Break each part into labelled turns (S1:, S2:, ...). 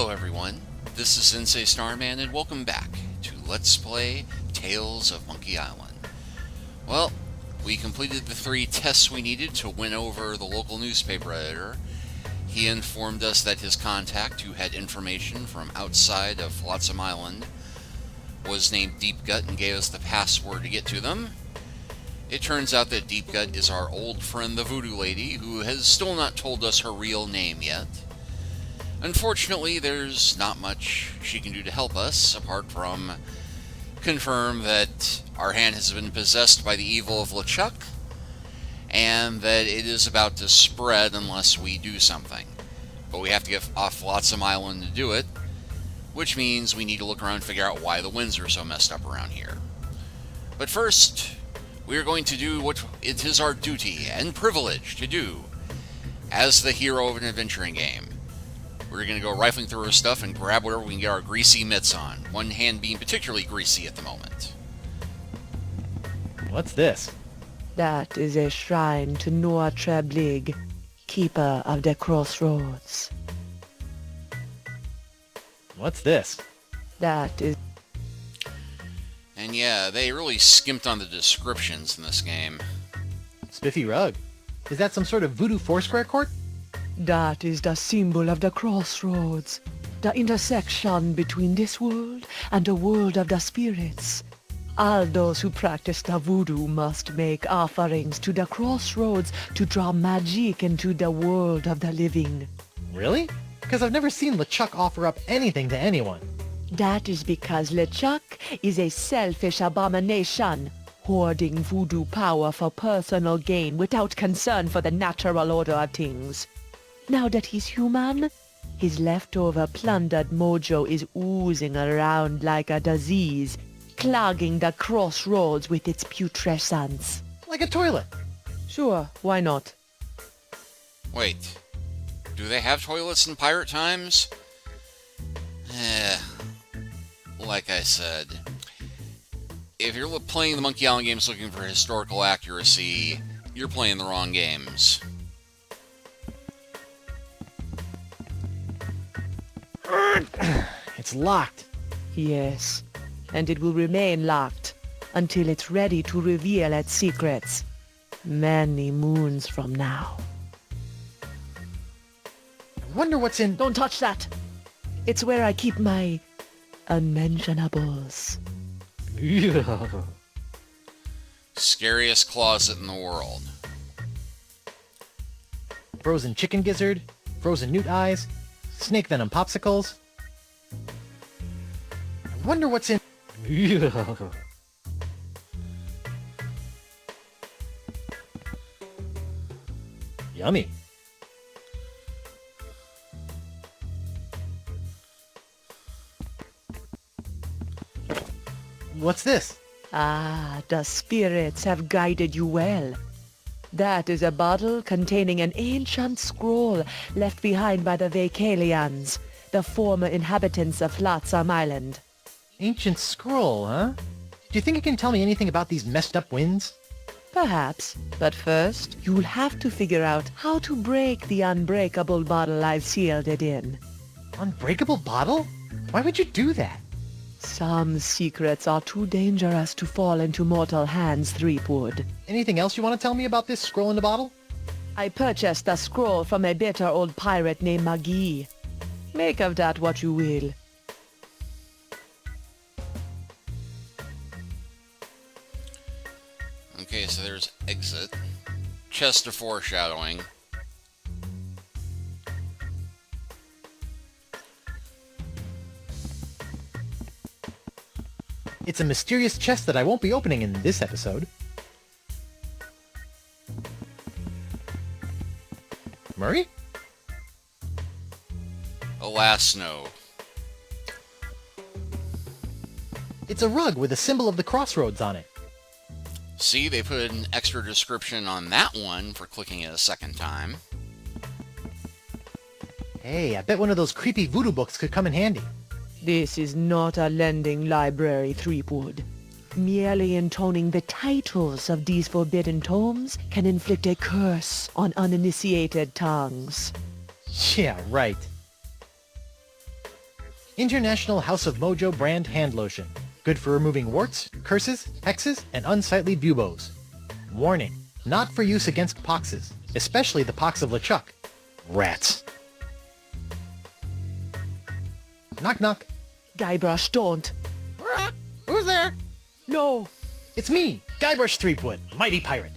S1: Hello everyone, this is Sensei Starman and welcome back to Let's Play Tales of Monkey Island. Well, we completed the 3 tests we needed to win over the local newspaper editor. He informed us that his contact, who had information from outside of Flotsam Island, was named Deep Gut and gave us the password to get to them. It turns out that Deep Gut is our old friend the Voodoo Lady, who has still not told us her real name yet. Unfortunately, there's not much she can do to help us, apart from confirm that our hand has been possessed by the evil of LeChuck, and that it is about to spread unless we do something. But we have to get off Flotsam Island to do it, which means we need to look around and figure out why the winds are so messed up around here. But first, we are going to do what it is our duty and privilege to do as the hero of an adventuring game. We're going to go rifling through our stuff and grab whatever we can get our greasy mitts on. One hand being particularly greasy at the moment.
S2: What's this?
S3: That is a shrine to Noah Treblig, keeper of the crossroads.
S2: What's this?
S3: That is...
S1: And yeah, they really skimped on the descriptions in this game.
S2: Spiffy rug. Is that some sort of voodoo foursquare court?
S3: That is the symbol of the crossroads, the intersection between this world and the world of the spirits. All those who practice the voodoo must make offerings to the crossroads to draw magic into the world of the living.
S2: Really? Because I've never seen LeChuck offer up anything to anyone.
S3: That is because LeChuck is a selfish abomination, hoarding voodoo power for personal gain without concern for the natural order of things. Now that he's human, his leftover plundered mojo is oozing around like a disease, clogging the crossroads with its putrescence.
S2: Like a toilet.
S3: Sure, why not?
S1: Wait, do they have toilets in pirate times? Like I said, if you're playing the Monkey Island games looking for historical accuracy, you're playing the wrong games.
S2: It's locked.
S3: Yes, and it will remain locked until it's ready to reveal its secrets. Many moons from now.
S2: I wonder what's in...
S3: Don't touch that! It's where I keep my unmentionables.
S1: Scariest closet in the world.
S2: Frozen chicken gizzard, frozen newt eyes, snake venom popsicles. I wonder what's in... Yummy. What's this?
S3: Ah, the spirits have guided you well. That is a bottle containing an ancient scroll left behind by the Vacalians, the former inhabitants of Flotsam Island.
S2: Ancient scroll, huh? Do you think it can tell me anything about these messed up winds?
S3: Perhaps, but first, you'll have to figure out how to break the unbreakable bottle I've sealed it in.
S2: Unbreakable bottle? Why would you do that?
S3: Some secrets are too dangerous to fall into mortal hands, Threepwood.
S2: Anything else you want to tell me about this scroll in the bottle?
S3: I purchased the scroll from a bitter old pirate named McGee. Make of that what you will.
S1: Okay, so there's exit. Chest of foreshadowing.
S2: It's a mysterious chest that I won't be opening in this episode. Murray?
S1: Alas, no.
S2: It's a rug with a symbol of the crossroads on it.
S1: See, they put an extra description on that one for clicking it a second time.
S2: Hey, I bet one of those creepy voodoo books could come in handy.
S3: This is not a lending library, Threepwood. Merely intoning the titles of these forbidden tomes can inflict a curse on uninitiated tongues.
S2: Yeah, right. International House of Mojo brand hand lotion. Good for removing warts, curses, hexes, and unsightly buboes. Warning, not for use against poxes, especially the pox of LeChuck. Rats. Knock knock.
S3: Guybrush, don't.
S2: Who's there?
S3: No.
S2: It's me, Guybrush Threepwood, mighty pirate.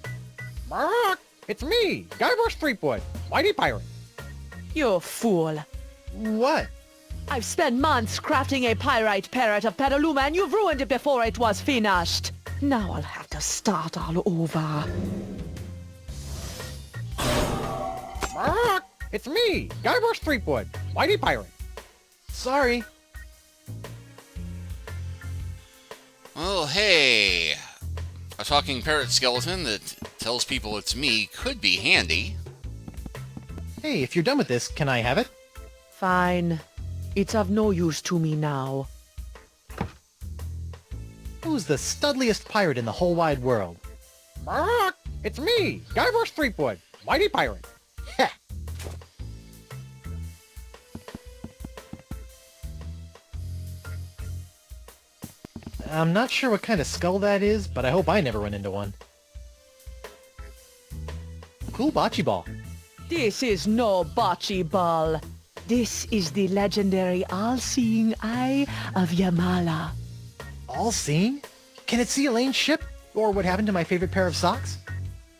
S2: It's me, Guybrush Threepwood, mighty pirate.
S3: You fool.
S2: What?
S3: I've spent months crafting a pyrite parrot of Petaluma, and you've ruined it before it was finished. Now I'll have to start all over.
S2: It's me, Guybrush Threepwood, mighty pirate. Sorry.
S1: Well, hey, a talking parrot skeleton that tells people it's me could be handy.
S2: Hey, if you're done with this, can I have it?
S3: Fine. It's of no use to me now.
S2: Who's the studliest pirate in the whole wide world? It's me, Guybrush Threepwood, mighty pirate. Heh. I'm not sure what kind of skull that is, but I hope I never run into one. Cool bocce ball.
S3: This is no bocce ball. This is the legendary all-seeing eye of Yamala.
S2: All-seeing? Can it see Elaine's ship? Or what happened to my favorite pair of socks?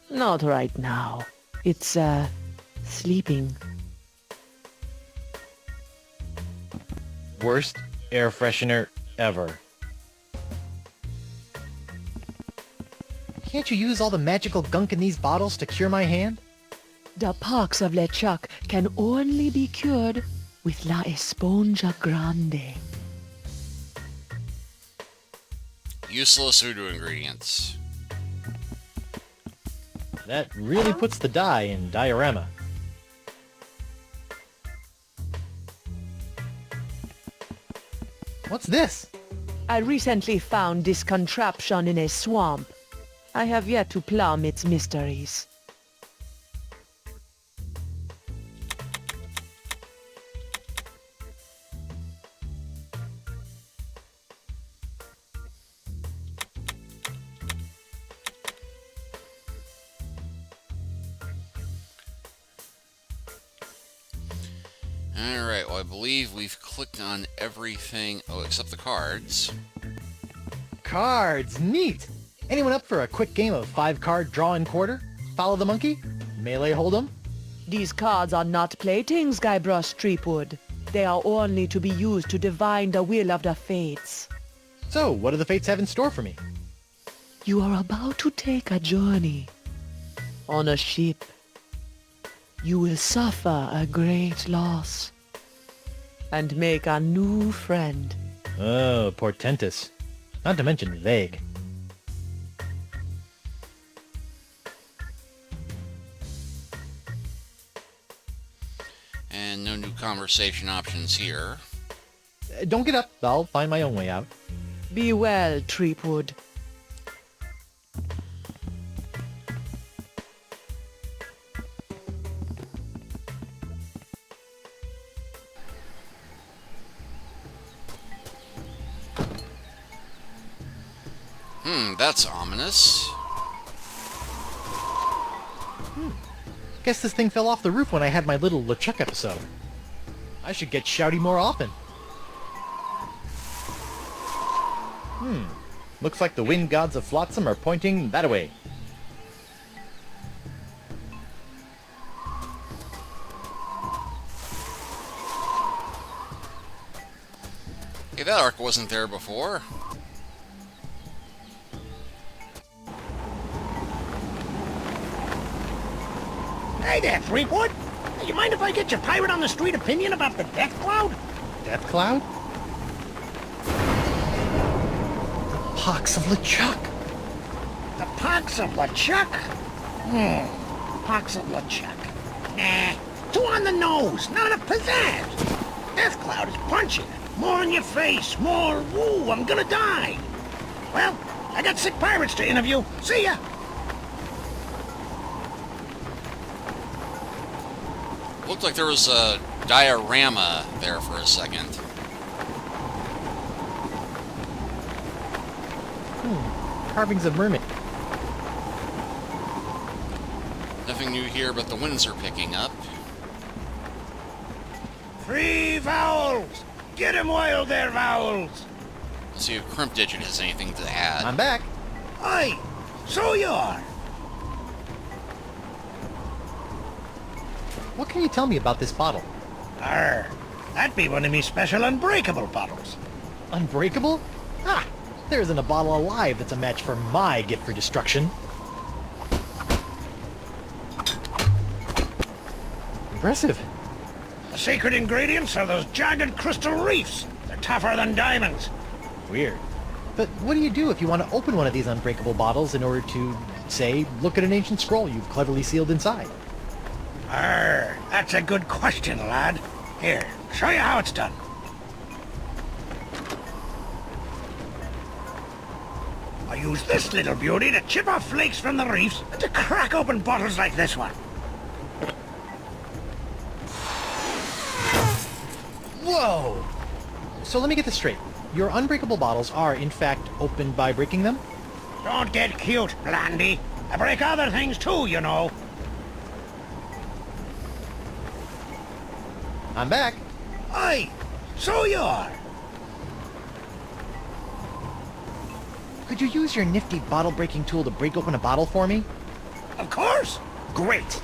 S3: Not right now. It's, sleeping.
S2: Worst air freshener ever. Can't you use all the magical gunk in these bottles to cure my hand?
S3: The pox of LeChuck can only be cured with La Esponja Grande.
S1: Useless voodoo ingredients.
S2: That really puts the dye in diorama. What's this?
S3: I recently found this contraption in a swamp. I have yet to plumb its mysteries.
S1: Alright, well I believe we've clicked on everything, except the cards.
S2: Cards, neat! Anyone up for a quick game of 5-card draw and quarter? Follow the monkey? Melee hold'em?
S3: These cards are not playthings, Guybrush Threepwood. They are only to be used to divine the will of the fates.
S2: So, what do the fates have in store for me?
S3: You are about to take a journey on a ship. You will suffer a great loss and make a new friend.
S2: Oh, portentous. Not to mention vague.
S1: And no new conversation options here.
S2: Don't get up. I'll find my own way out.
S3: Be well, Threepwood.
S1: That's ominous.
S2: Guess this thing fell off the roof when I had my little LeChuck episode. I should get shouty more often. Looks like the wind gods of Flotsam are pointing that way.
S1: Hey, that arc wasn't there before.
S4: Hey there, Threepwood. Hey, you mind if I get your pirate on the street opinion about the death cloud?
S2: Death Cloud? The pox of LeChuck!
S4: The pox of LeChuck? Pox of LeChuck. Nah, too on the nose, not enough pizzazz. Death cloud is punching. More in your face, more, woo, I'm gonna die. Well, I got sick pirates to interview. See ya.
S1: Looked like there was a diorama there for a second.
S2: carvings of mermaids.
S1: Nothing new here, but the winds are picking up.
S4: 3 vowels! Get 'em wild there, vowels!
S1: Let's see if Crimp Digit has anything to add.
S2: I'm back.
S4: Aye, so you are.
S2: What can you tell me about this bottle?
S4: Arr, that be one of me special unbreakable bottles.
S2: Unbreakable? Ah, there isn't a bottle alive that's a match for my gift for destruction. Impressive.
S4: The secret ingredients are those jagged crystal reefs. They're tougher than diamonds.
S2: Weird. But what do you do if you want to open one of these unbreakable bottles in order to, say, look at an ancient scroll you've cleverly sealed inside?
S4: Arr, that's a good question, lad. Here, show you how it's done. I use this little beauty to chip off flakes from the reefs and to crack open bottles like this one.
S2: Whoa! So let me get this straight. Your unbreakable bottles are, in fact, opened by breaking them?
S4: Don't get cute, Blandy. I break other things too, you know.
S2: I'm back.
S4: Aye, so you are.
S2: Could you use your nifty bottle-breaking tool to break open a bottle for me?
S4: Of course. Great.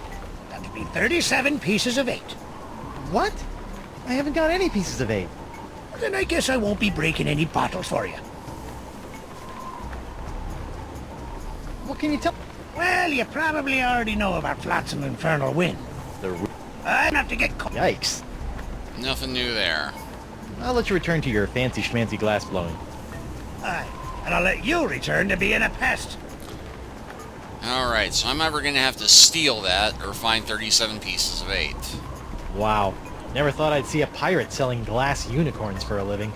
S4: That'd be 37 pieces of 8.
S2: What? I haven't got any pieces of 8.
S4: Then I guess I won't be breaking any bottles for you.
S2: What can you tell?
S4: Well, you probably already know about Flotsam Infernal Wind. I'd have to get caught.
S2: Yikes.
S1: Nothing new there.
S2: I'll let you return to your fancy schmancy glass blowing.
S4: Aye, and I'll let you return to being a pest.
S1: Alright, so I'm either going to have to steal that or find 37 pieces of 8.
S2: Wow. Never thought I'd see a pirate selling glass unicorns for a living.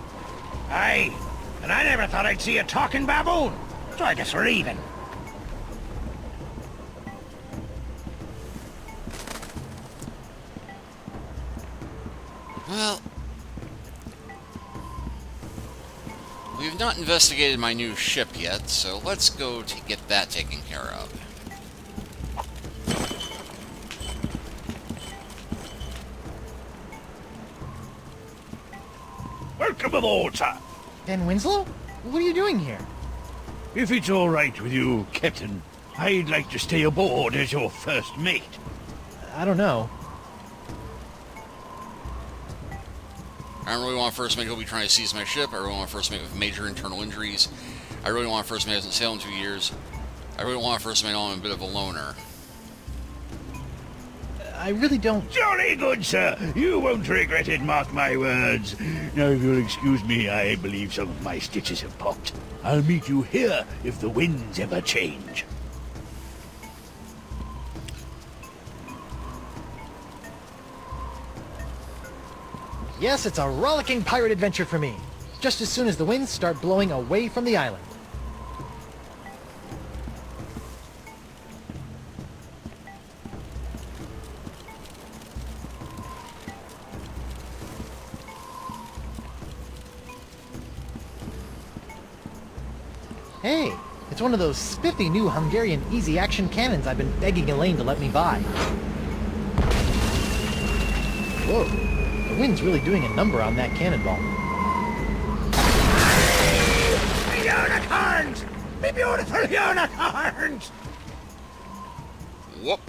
S4: Aye, and I never thought I'd see a talking baboon. So I guess we're even.
S1: Well, we've not investigated my new ship yet, so let's go to get that taken care of.
S5: Welcome aboard, sir.
S2: Ben Winslow? What are you doing here?
S5: If it's all right with you, Captain, I'd like to stay aboard as your first mate.
S2: I don't know.
S1: I don't really want to first mate who'll be trying to seize my ship. I really want to first mate with major internal injuries. I really want to first mate who hasn't sailed in 2 years. I really want to first mate on a bit of a loner.
S2: I really don't...
S5: Jolly good, sir. You won't regret it, mark my words. Now, if you'll excuse me, I believe some of my stitches have popped. I'll meet you here if the winds ever change.
S2: Yes, it's a rollicking pirate adventure for me. Just as soon as the winds start blowing away from the island. Hey, it's one of those spiffy new Hungarian easy-action cannons I've been begging Elaine to let me buy. Whoa, the wind's really doing a number on that cannonball.
S4: Unicorns! Me beautiful unicorns!
S1: Whoop.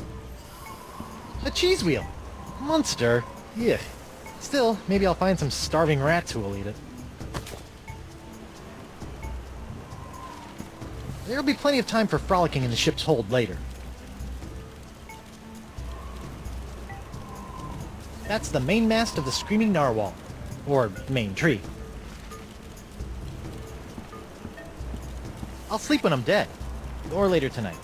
S2: A cheese wheel! Monster! Yuck. Still, maybe I'll find some starving rats who will eat it. There'll be plenty of time for frolicking in the ship's hold later. That's the mainmast of the Screaming Narwhal. Or main tree. I'll sleep when I'm dead. Or later tonight.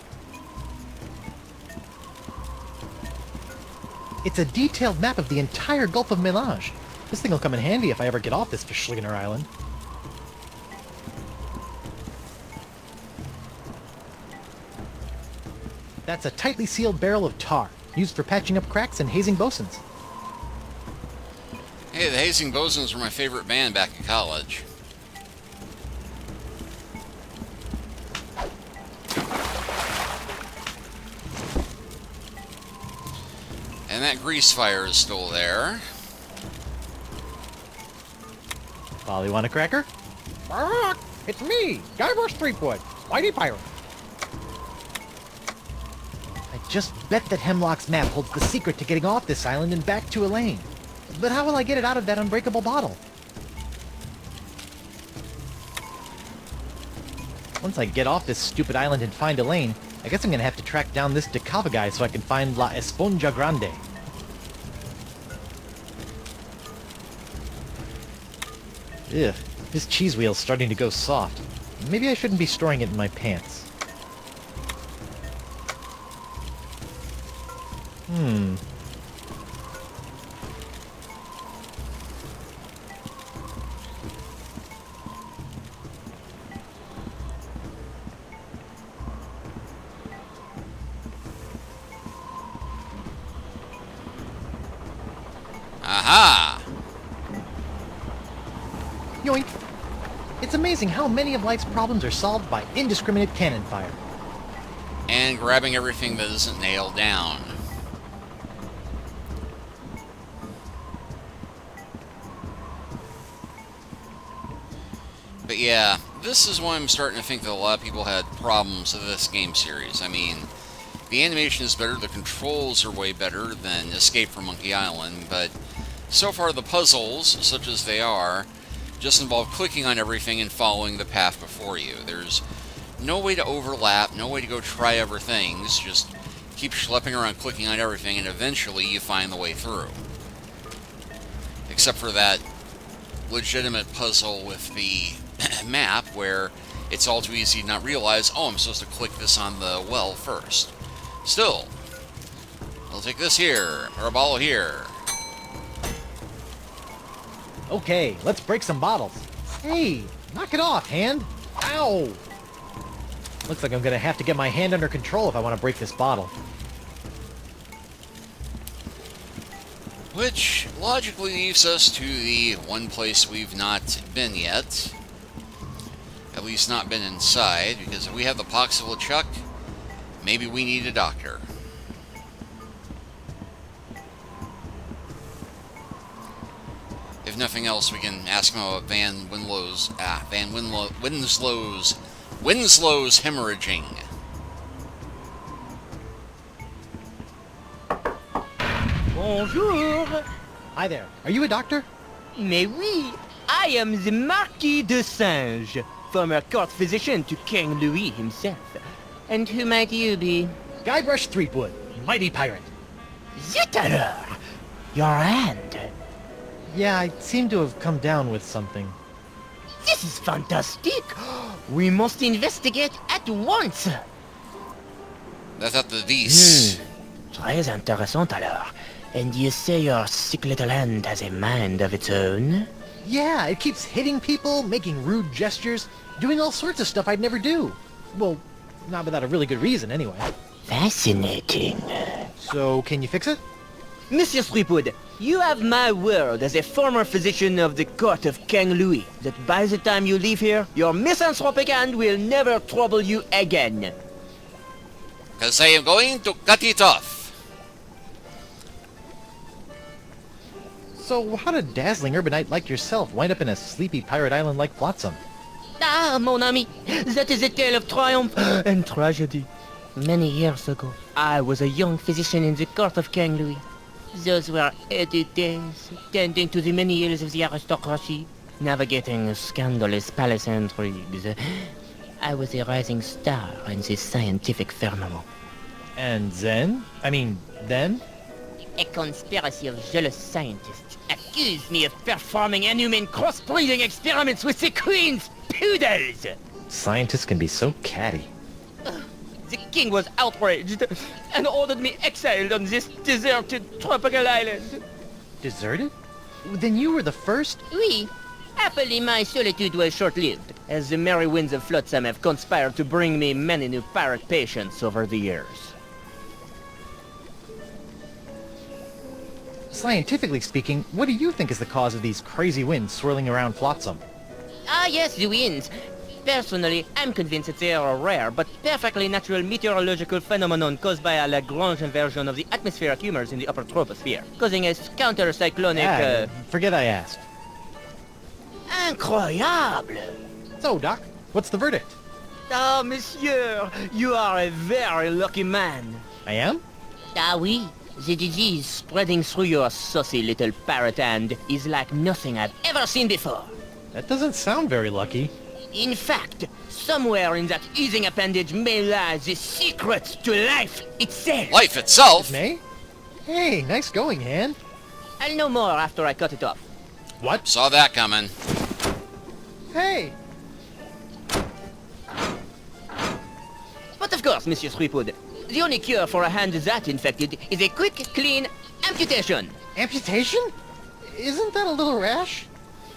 S2: It's a detailed map of the entire Gulf of Melange. This thing will come in handy if I ever get off this Fischlinger Island. That's a tightly sealed barrel of tar, used for patching up cracks and hazing bosuns.
S1: Hey, the Hazing Bosuns were my favorite band back in college. And that grease fire is still there.
S2: Polly, want a cracker?
S6: It's me, Guybrush Threepwood, Mighty Pirate.
S2: I just bet that Hemlock's map holds the secret to getting off this island and back to Elaine. But how will I get it out of that unbreakable bottle? Once I get off this stupid island and find Elaine, I guess I'm gonna have to track down this Decava guy so I can find La Esponja Grande. Ugh, this cheese wheel's starting to go soft. Maybe I shouldn't be storing it in my pants.
S1: Aha!
S2: Yoink! It's amazing how many of life's problems are solved by indiscriminate cannon fire.
S1: And grabbing everything that isn't nailed down. But yeah, this is why I'm starting to think that a lot of people had problems with this game series. I mean, the animation is better, the controls are way better than Escape from Monkey Island, but so far the puzzles, such as they are, just involve clicking on everything and following the path before you. There's no way to overlap, no way to go try other things, just keep schlepping around clicking on everything and eventually you find the way through. Except for that legitimate puzzle with the map where it's all too easy to not realize, oh, I'm supposed to click this on the well first. Still, I'll take this here, or a bottle here.
S2: Okay, let's break some bottles. Hey, knock it off, hand! Ow! Looks like I'm gonna have to get my hand under control if I want to break this bottle.
S1: Which logically leaves us to the one place we've not been yet. At least not been inside, because if we have the pox of LeChuck, maybe we need a doctor. If nothing else, we can ask him about Winslow's hemorrhaging.
S6: Bonjour.
S2: Hi there. Are you a doctor?
S6: Mais oui, I am the Marquis de Singe, former court physician to King Louis himself. And who might you be?
S2: Guybrush Threepwood, Mighty Pirate.
S6: Zut alors! Your hand.
S2: Yeah, I seem to have come down with something.
S6: This is fantastic. We must investigate at once.
S1: That's at the D's.
S6: Très intéressant alors. And you say your sick little hand has a mind of its own?
S2: Yeah, it keeps hitting people, making rude gestures, doing all sorts of stuff I'd never do. Well, not without a really good reason, anyway.
S6: Fascinating.
S2: So, can you fix it?
S6: Monsieur Threepwood, you have my word as a former physician of the court of King Louis that by the time you leave here, your misanthropic hand will never trouble you again.
S1: Because I am going to cut it off.
S2: So, how did dazzling urbanite like yourself wind up in a sleepy pirate island like Flotsam?
S6: Ah, mon ami, that is a tale of triumph and tragedy. Many years ago, I was a young physician in the court of King Louis. Those were heady days, tending to the many ills of the aristocracy, navigating scandalous palace intrigues. I was a rising star in the scientific firmament.
S2: And then? Then?
S6: A conspiracy of jealous scientists accused me of performing inhuman cross-breeding experiments with the Queen's poodles!
S2: Scientists can be so catty.
S6: The king was outraged and ordered me exiled on this deserted tropical island.
S2: Deserted? Then you were the first?
S6: Oui. Happily, my solitude was short-lived, as the merry winds of Flotsam have conspired to bring me many new pirate patients over the years.
S2: Scientifically speaking, what do you think is the cause of these crazy winds swirling around Flotsam?
S6: Ah yes, the winds. Personally, I'm convinced that they are a rare but perfectly natural meteorological phenomenon caused by a Lagrange inversion of the atmospheric humors in the upper troposphere, causing a counter-cyclonic,
S2: Forget I asked.
S6: Incroyable!
S2: So, Doc, what's the verdict?
S6: Ah, monsieur, you are a very lucky man.
S2: I am?
S6: Ah oui, the disease spreading through your saucy little parrot hand is like nothing I've ever seen before.
S2: That doesn't sound very lucky.
S6: In fact, somewhere in that easing appendage may lie the secret to life itself.
S1: Life itself?
S2: May? Hey, nice going, hand.
S6: I'll know more after I cut it off.
S2: What?
S1: Saw that coming.
S2: Hey!
S6: But of course, Monsieur Threepwood, the only cure for a hand that infected is a quick, clean amputation.
S2: Amputation? Isn't that a little rash?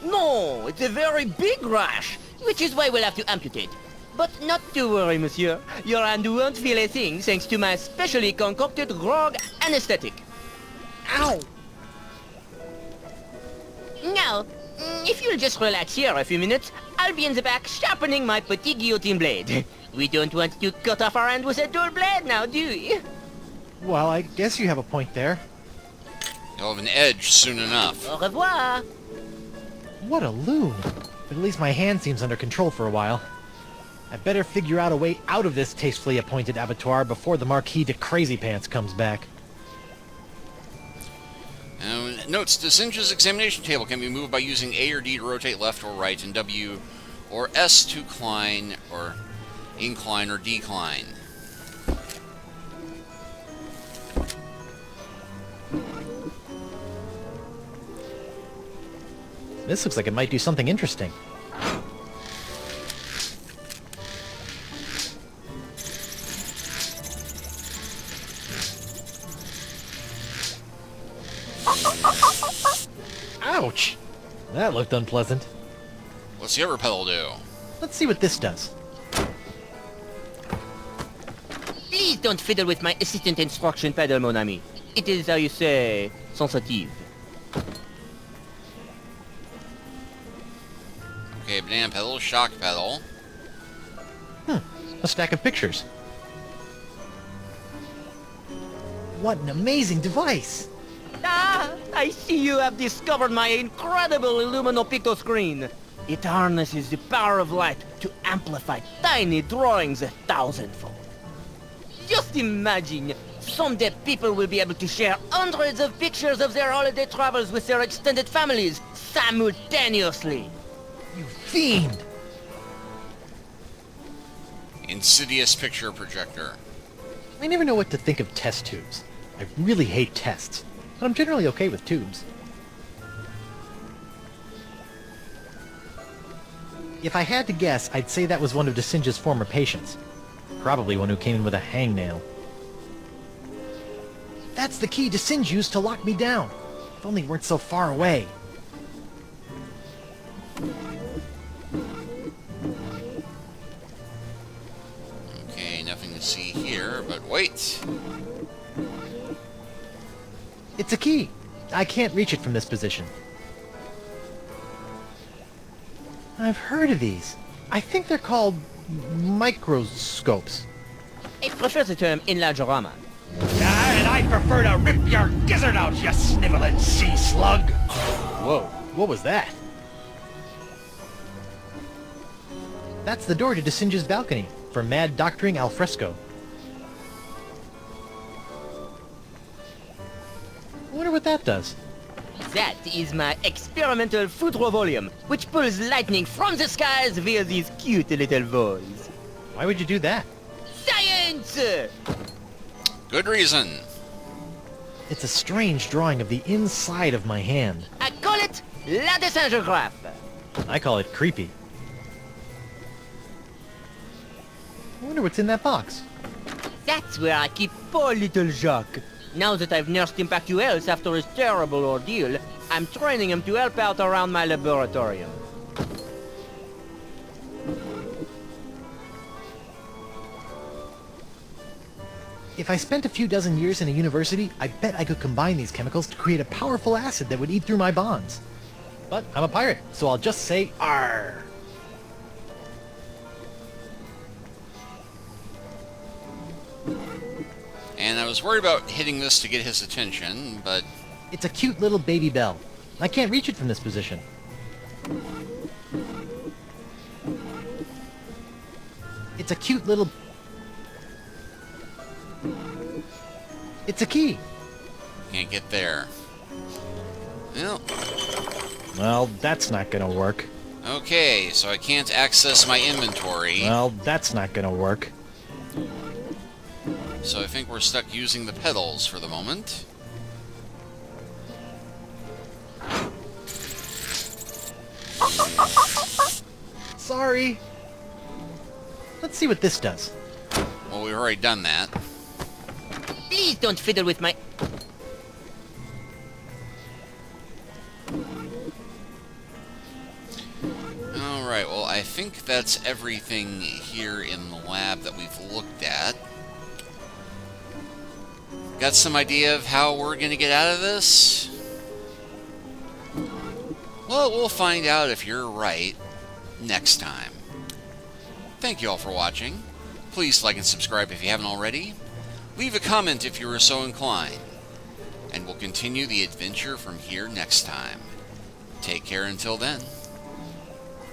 S6: No, it's a very big rash, which is why we'll have to amputate. But not to worry, monsieur. Your hand won't feel a thing thanks to my specially concocted grog anesthetic.
S2: Ow!
S6: Now, if you'll just relax here a few minutes, I'll be in the back sharpening my petit guillotine blade. We don't want to cut off our hand with a dull blade now, do we?
S2: Well, I guess you have a point there.
S1: You'll have an edge soon enough.
S6: Au revoir.
S2: What a loon. But at least my hand seems under control for a while. I better figure out a way out of this tastefully appointed abattoir before the Marquis de Crazy Pants comes back.
S1: Notes, the Singe's examination table can be moved by using A or D to rotate left or right, and W or S to incline or decline.
S2: This looks like it might do something interesting. Ouch! That looked unpleasant.
S1: What's the other pedal do?
S2: Let's see what this does.
S6: Please don't fiddle with my assistant instruction pedal, mon ami. It is, how you say, sensitive.
S1: Okay, banana pedal, shock pedal.
S2: A stack of pictures. What an amazing device!
S6: Ah, I see you have discovered my incredible Illumino screen. It harnesses the power of light to amplify tiny drawings 1,000-fold. Just imagine, someday people will be able to share hundreds of pictures of their holiday travels with their extended families simultaneously.
S2: You fiend!
S1: Insidious picture projector.
S2: I never know what to think of test tubes. I really hate tests, but I'm generally okay with tubes. If I had to guess, I'd say that was one of DeSinge's former patients. Probably one who came in with a hangnail. That's the key DeSinge used to lock me down. If only it weren't so far away.
S1: Okay, nothing to see here, but wait.
S2: It's a key. I can't reach it from this position. I've heard of these. I think they're called microscopes.
S6: I prefer the term enlargerama.
S5: And I prefer to rip your gizzard out, you sniveling sea slug!
S2: Whoa, what was that? That's the door to DeSinge's balcony for mad doctoring al fresco. I wonder what that does.
S6: That is my experimental foudre volume, which pulls lightning from the skies via these cute little voids.
S2: Why would you do that?
S6: Science!
S1: Good reason.
S2: It's a strange drawing of the inside of my hand.
S6: I call it la desingographe.
S2: I call it creepy. I wonder what's in that box.
S6: That's where I keep poor little Jacques. Now that I've nursed him back to health after his terrible ordeal, I'm training him to help out around my laboratorium.
S2: If I spent a few dozen years in a university, I bet I could combine these chemicals to create a powerful acid that would eat through my bonds. But I'm a pirate, so I'll just say ARR.
S1: And I was worried about hitting this to get his attention, but...
S2: It's a cute little baby bell. I can't reach it from this position. It's a cute little... It's a key.
S1: Can't get there. Well,
S2: Well, that's not gonna work.
S1: okay, so I can't access my inventory.
S2: Well, that's not gonna work.
S1: So I think we're stuck using the pedals for the moment.
S2: Sorry. Let's see what this does.
S1: Well, we've already done that.
S6: Please don't fiddle with my...
S1: Alright, well, I think that's everything here in the lab that we've looked at. Got some idea of how we're going to get out of this? Well, we'll find out if you're right next time. Thank you all for watching. Please like and subscribe if you haven't already. Leave a comment if you are so inclined. And we'll continue the adventure from here next time. Take care until then.